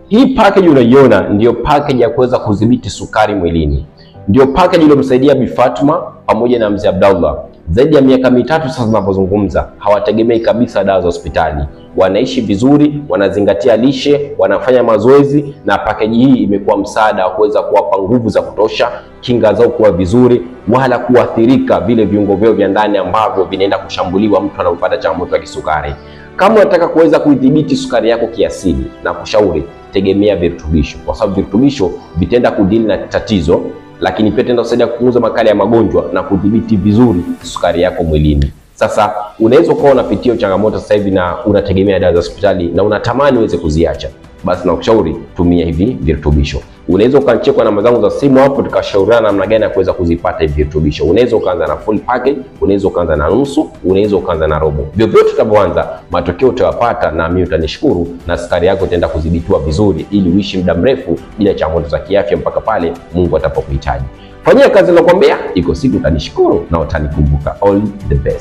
Hii package unaiona ndio package ya kuweza kudhibiti sukari mwilini. Ndio package iliyomsaidia Bi Fatuma pamoja na Mzee Abdallah. Zaidi ya miaka 3 sasa tunapozungumza, hawategemei kabisa dawa za hospitali. Wanaishi vizuri, wanazingatia lishe, wanafanya mazoezi, na package hii imekuwa msaada wa kuweza kuwapa nguvu za kutosha, kinga zao kuwa vizuri, wala kuathirika vile viungo vyao vya ndani ambavyo vinaenda kushambuliwa mtu anapopata changamoto ya kisukari. Kama unataka kuweza kuidhibiti sukari yako kiasili, na kushauri tegemea virutubisho, kwa sababu virutubisho vitaenda kudili na tatizo, lakini pia tenda kusaidia kupunguza makali ya magonjwa na kudhibiti vizuri sukari yako mwilini. Sasa unaweza kuwa unapitia changamoto sasa hivi na unategemea dawa za hospitali na unatamani uweze kuziacha, basi nakushauri tumia hivi virutubisho. Unaweza ukanicheka kwa namba zangu za simu hapo, tukashauriana namna gani ya kuweza kuzipata hivi virutubisho. Unaweza ukaanza na full package, unaweza ukaanza na nusu, unaweza ukaanza na robo. Vyovyote utakapoanza, matokeo utayapata na mimi utanishukuru, na sukari yako itaenda kudhibitiwa vizuri ili uishi muda mrefu bila changamoto za kiafya mpaka pale Mungu atapokuhitaji. Fanyia kazi nakwambia, iko siku utanishukuru na utanikumbuka. All the best.